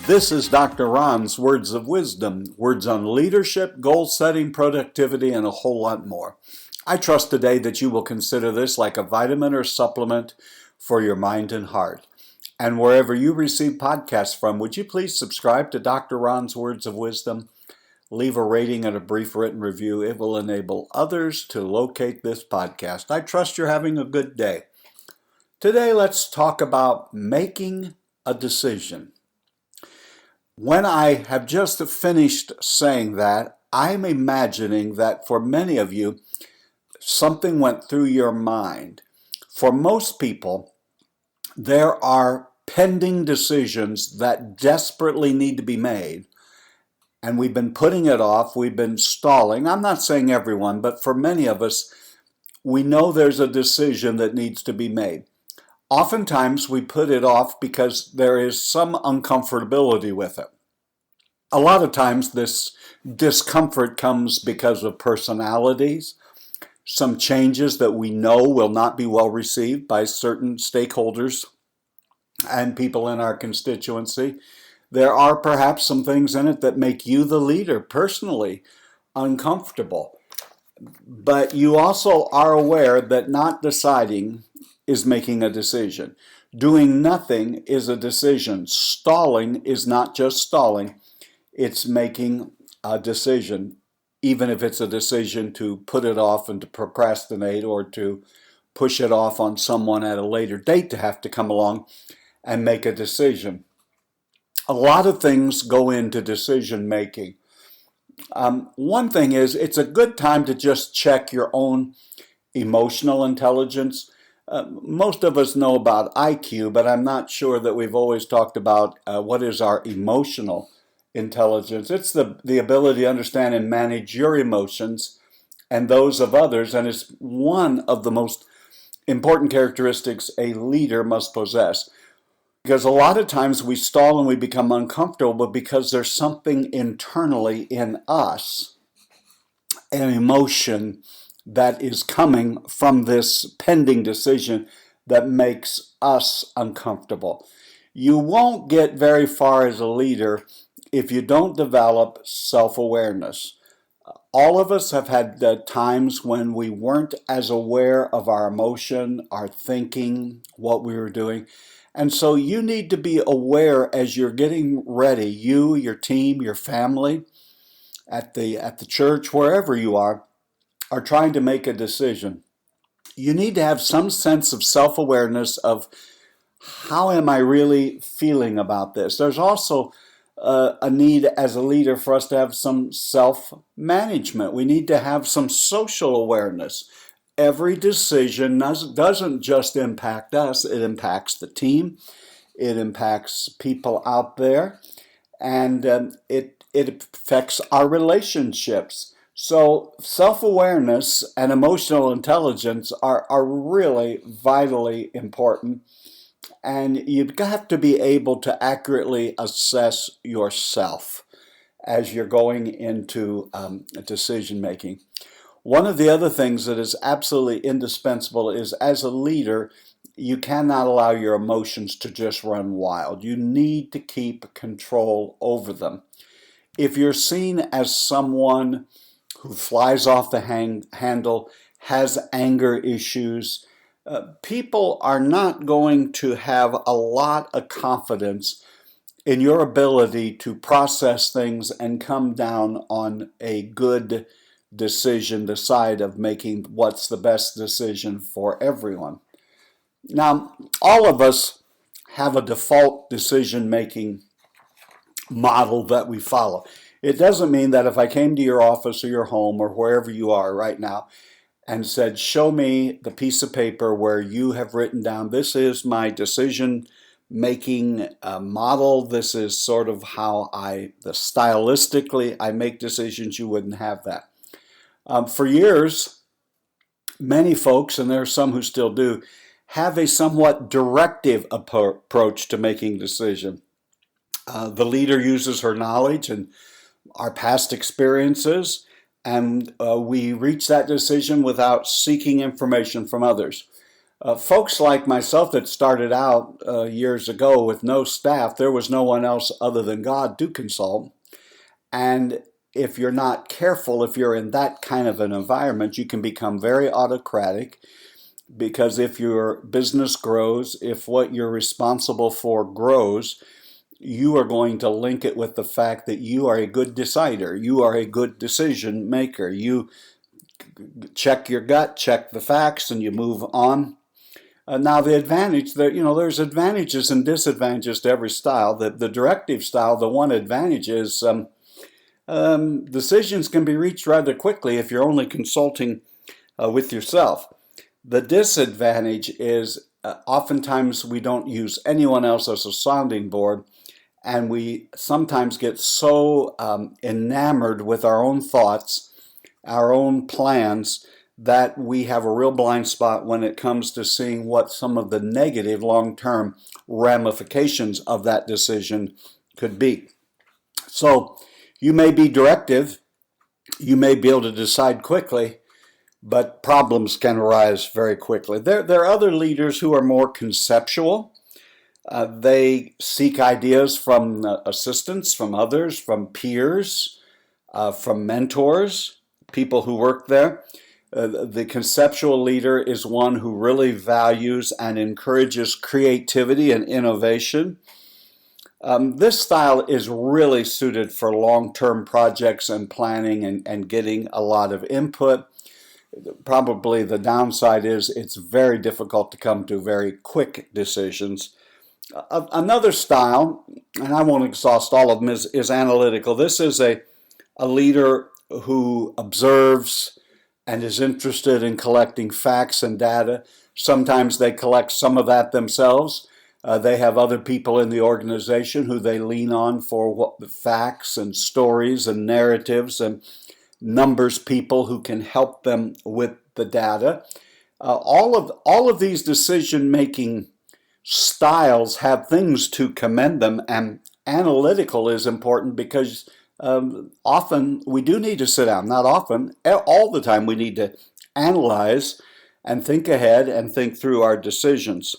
This is Dr. Ron's Words of Wisdom, words on leadership, goal setting, productivity, and a whole lot more. I trust today that you will consider this like a vitamin or supplement for your mind and heart. And wherever you receive podcasts from, would you please subscribe to Dr. Ron's Words of Wisdom? Leave a rating and a brief written review. It will enable others to locate this podcast. I trust you're having a good day. Today, let's talk about making a decision. When I have just finished saying that, I'm imagining that for many of you, something went through your mind. For most people, there are pending decisions that desperately need to be made, and we've been putting it off, we've been stalling. I'm not saying everyone, but for many of us, we know there's a decision that needs to be made. Oftentimes, we put it off because there is some uncomfortability with it. A lot of times, this discomfort comes because of personalities, some changes that we know will not be well received by certain stakeholders and people in our constituency. There are perhaps some things in it that make you, the leader, personally uncomfortable. But you also are aware that not deciding is making a decision. Doing nothing is a decision. Stalling is not just stalling, it's making a decision, even if it's a decision to put it off and to procrastinate or to push it off on someone at a later date to have to come along and make a decision. A lot of things go into decision making. One thing is, it's a good time to just check your own emotional intelligence. Most of us know about IQ, but I'm not sure that we've always talked about what is our emotional intelligence. It's the ability to understand and manage your emotions and those of others, and it's one of the most important characteristics a leader must possess. Because a lot of times we stall and we become uncomfortable because there's something internally in us, an emotion that is coming from this pending decision that makes us uncomfortable. You won't get very far as a leader if you don't develop self-awareness. All of us have had times when we weren't as aware of our emotion, our thinking, what we were doing. And so you need to be aware as you're getting ready, you, your team, your family, at the church, wherever you are trying to make a decision. You need to have some sense of self-awareness of how am I really feeling about this. There's also a need as a leader for us to have some self-management. We need to have some social awareness. Every decision doesn't just impact us, it impacts the team, it impacts people out there, and it affects our relationships. So self-awareness and emotional intelligence are really vitally important, and you have to be able to accurately assess yourself as you're going into decision making. One of the other things that is absolutely indispensable is, as a leader, you cannot allow your emotions to just run wild. You need to keep control over them. If you're seen as someone who flies off the handle, has anger issues, people are not going to have a lot of confidence in your ability to process things and come down on a good decision, decide of making what's the best decision for everyone. Now, all of us have a default decision-making model that we follow. It doesn't mean that if I came to your office or your home or wherever you are right now and said, show me the piece of paper where you have written down, this is my decision-making model, this is sort of how stylistically I make decisions, you wouldn't have that. For years, many folks, and there are some who still do, have a somewhat directive approach to making decisions. The leader uses her knowledge and our past experiences, and we reach that decision without seeking information from others. Folks like myself that started out years ago with no staff, there was no one else other than God to consult. And if you're not careful, if you're in that kind of an environment, you can become very autocratic, because if your business grows, if what you're responsible for grows, you are going to link it with the fact that you are a good decider. You are a good decision maker. You check your gut, check the facts, and you move on. Now the advantage, there's advantages and disadvantages to every style. The directive style, the one advantage is decisions can be reached rather quickly if you're only consulting with yourself. The disadvantage is oftentimes we don't use anyone else as a sounding board, and we sometimes get so enamored with our own thoughts, our own plans, that we have a real blind spot when it comes to seeing what some of the negative long-term ramifications of that decision could be. So you may be directive, you may be able to decide quickly, but problems can arise very quickly. There are other leaders who are more conceptual. They seek ideas from assistants, from others, from peers, from mentors, people who work there. The conceptual leader is one who really values and encourages creativity and innovation. This style is really suited for long-term projects and planning and getting a lot of input. Probably the downside is it's very difficult to come to very quick decisions. Another style, and I won't exhaust all of them, is analytical. This is a leader who observes and is interested in collecting facts and data. Sometimes they collect some of that themselves. They have other people in the organization who they lean on for what the facts and stories and narratives, and numbers people who can help them with the data. All of these decision-making styles have things to commend them, and analytical is important because often we do need to sit down. Not often, all the time we need to analyze and think ahead and think through our decisions.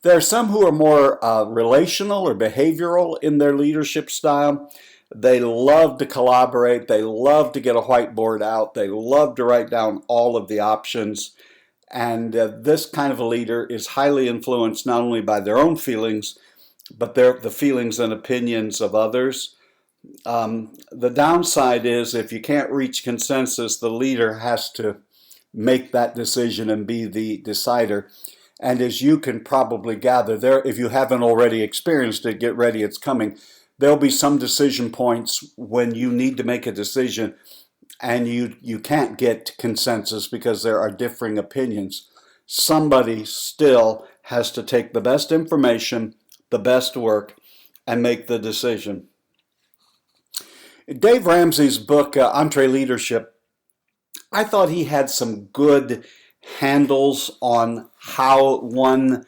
There are some who are more relational or behavioral in their leadership style. They love to collaborate. They love to get a whiteboard out. They love to write down all of the options. And this kind of a leader is highly influenced not only by their own feelings, but the feelings and opinions of others. The downside is if you can't reach consensus, the leader has to make that decision and be the decider. And as you can probably gather, if you haven't already experienced it, get ready, it's coming. There'll be some decision points when you need to make a decision and you can't get consensus because there are differing opinions. Somebody still has to take the best information, the best work, and make the decision. Dave Ramsey's book, EntreLeadership, I thought he had some good handles on how one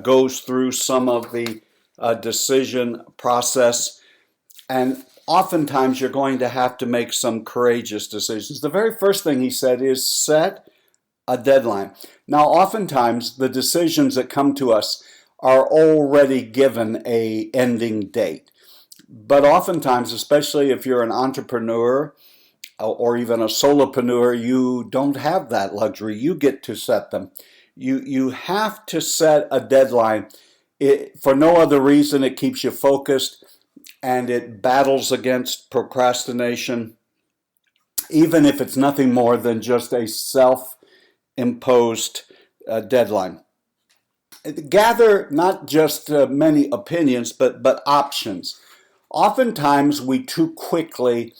goes through some of the decision process. And oftentimes you're going to have to make some courageous decisions. The very first thing he said is set a deadline. Now, oftentimes the decisions that come to us are already given an ending date. But oftentimes, especially if you're an entrepreneur or even a solopreneur, you don't have that luxury. You get to set them. You have to set a deadline. For no other reason, it keeps you focused and it battles against procrastination, even if it's nothing more than just a self-imposed deadline. Gather not just many opinions, but options. Oftentimes, we too quickly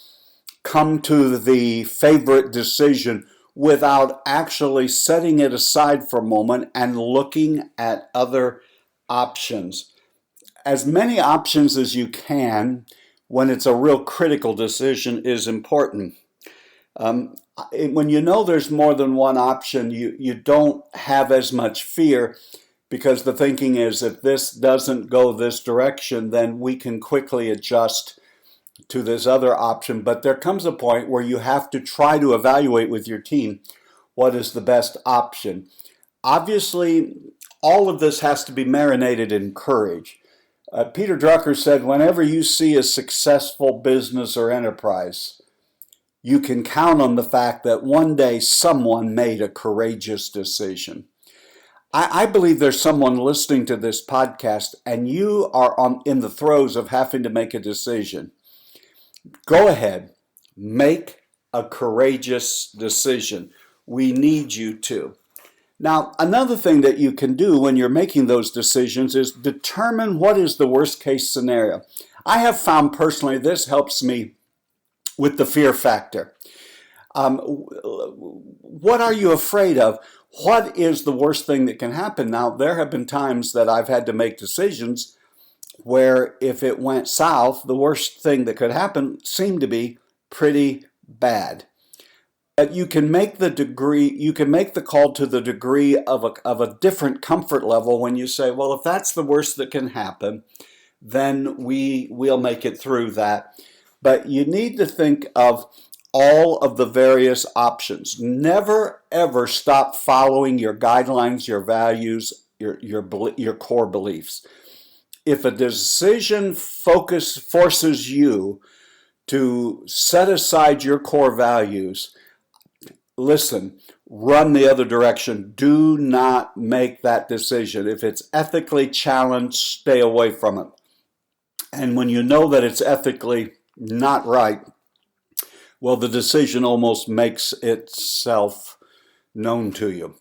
come to the favorite decision without actually setting it aside for a moment and looking at other options. As many options as you can when it's a real critical decision is important. When you know there's more than one option, you don't have as much fear, because the thinking is if this doesn't go this direction, then we can quickly adjust to this other option. But there comes a point where you have to try to evaluate with your team what is the best option. Obviously, all of this has to be marinated in courage. Peter Drucker said, whenever you see a successful business or enterprise, you can count on the fact that one day someone made a courageous decision. I believe there's someone listening to this podcast and you are in the throes of having to make a decision. Go ahead, make a courageous decision. We need you to. Now, another thing that you can do when you're making those decisions is determine what is the worst case scenario. I have found personally this helps me with the fear factor. What are you afraid of? What is the worst thing that can happen? Now, there have been times that I've had to make decisions where if it went south, the worst thing that could happen seemed to be pretty bad. But you can make the call to the degree of a different comfort level when you say, well, if that's the worst that can happen, then we'll make it through that. But you need to think of all of the various options. Never, ever stop following your guidelines, your values, your core beliefs. If a decision forces you to set aside your core values, listen, run the other direction. Do not make that decision. If it's ethically challenged, stay away from it. And when you know that it's ethically not right, well, the decision almost makes itself known to you.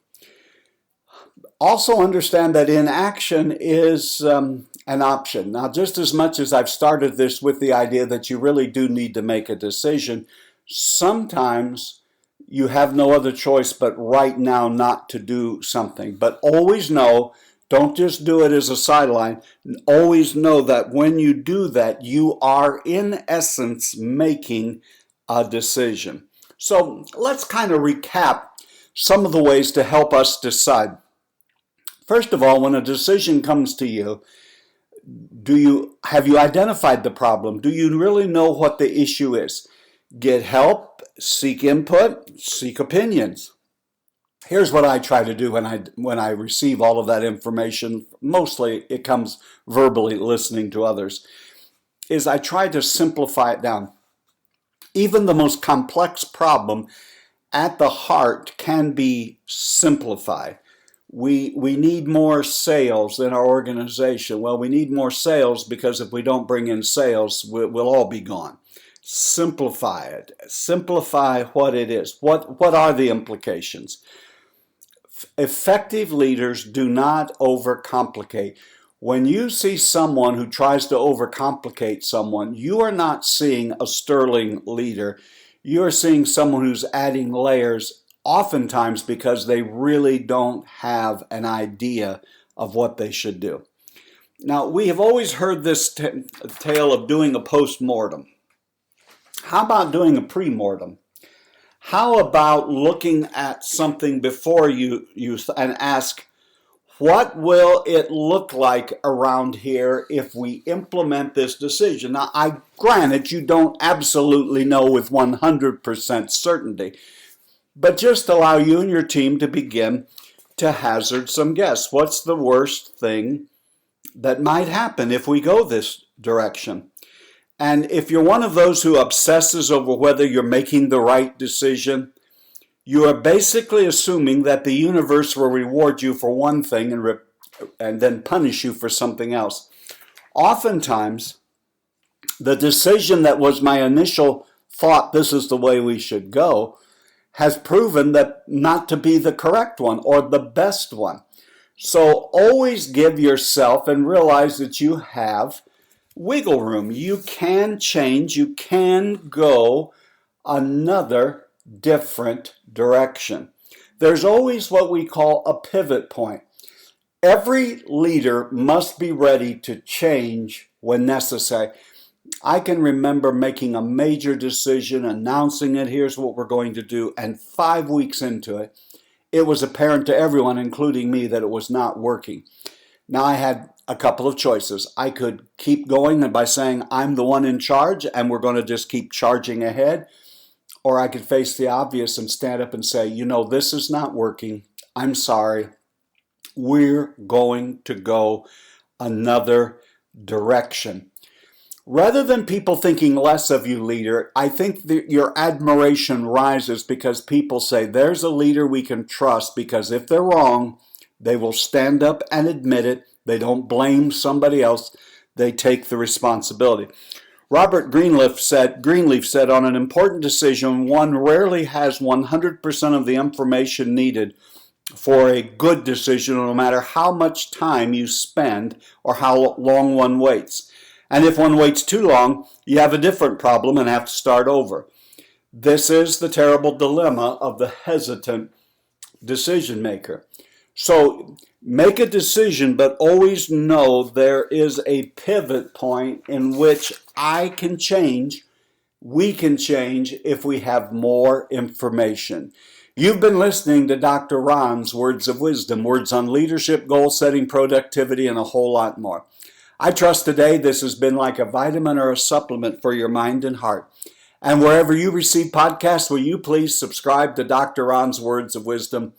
Also understand that inaction is an option. Now, just as much as I've started this with the idea that you really do need to make a decision, sometimes you have no other choice but right now not to do something. But always know, don't just do it as a sideline. Always know that when you do that, you are in essence making a decision. So let's kind of recap some of the ways to help us decide. First of all, when a decision comes to you, have you identified the problem? Do you really know what the issue is? Get help, seek input, seek opinions. Here's what I try to do when I receive all of that information. Mostly it comes verbally, listening to others, is I try to simplify it down. Even the most complex problem at the heart can be simplified. We need more sales in our organization. Well, we need more sales because if we don't bring in sales, we'll all be gone. Simplify it. Simplify what it is. What are the implications? Effective leaders do not overcomplicate. When you see someone who tries to overcomplicate someone, you are not seeing a sterling leader. You are seeing someone who's adding layers, oftentimes because they really don't have an idea of what they should do. Now, we have always heard this tale of doing a post-mortem. How about doing a pre-mortem? How about looking at something before you and ask, what will it look like around here if we implement this decision? Now, granted, you don't absolutely know with 100% certainty, but just allow you and your team to begin to hazard some guess. What's the worst thing that might happen if we go this direction? And if you're one of those who obsesses over whether you're making the right decision, you are basically assuming that the universe will reward you for one thing and then punish you for something else. Oftentimes, the decision that was my initial thought, this is the way we should go, has proven that not to be the correct one or the best one. So always give yourself and realize that you have wiggle room. You can change. You can go another different direction. There's always what we call a pivot point. Every leader must be ready to change when necessary. I can remember making a major decision, announcing it, here's what we're going to do, and 5 weeks into it, it was apparent to everyone, including me, that it was not working. Now I had a couple of choices. I could keep going by saying I'm the one in charge and we're going to just keep charging ahead, or I could face the obvious and stand up and say, you know, this is not working. I'm sorry. We're going to go another direction. Rather than people thinking less of you, leader, I think that your admiration rises because people say, there's a leader we can trust, because if they're wrong, they will stand up and admit it. They don't blame somebody else. They take the responsibility. Robert Greenleaf said, on an important decision, one rarely has 100% of the information needed for a good decision, no matter how much time you spend or how long one waits. And if one waits too long, you have a different problem and have to start over. This is the terrible dilemma of the hesitant decision maker. So make a decision, but always know there is a pivot point in which I can change, we can change if we have more information. You've been listening to Dr. Ron's Words of Wisdom, words on leadership, goal setting, productivity, and a whole lot more. I trust today this has been like a vitamin or a supplement for your mind and heart. And wherever you receive podcasts, will you please subscribe to Dr. Ron's Words of Wisdom,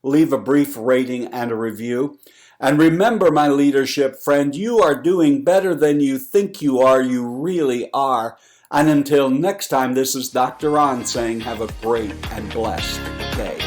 leave a brief rating and a review. And remember, my leadership friend, you are doing better than you think you are. You really are. And until next time, this is Dr. Ron saying have a great and blessed day.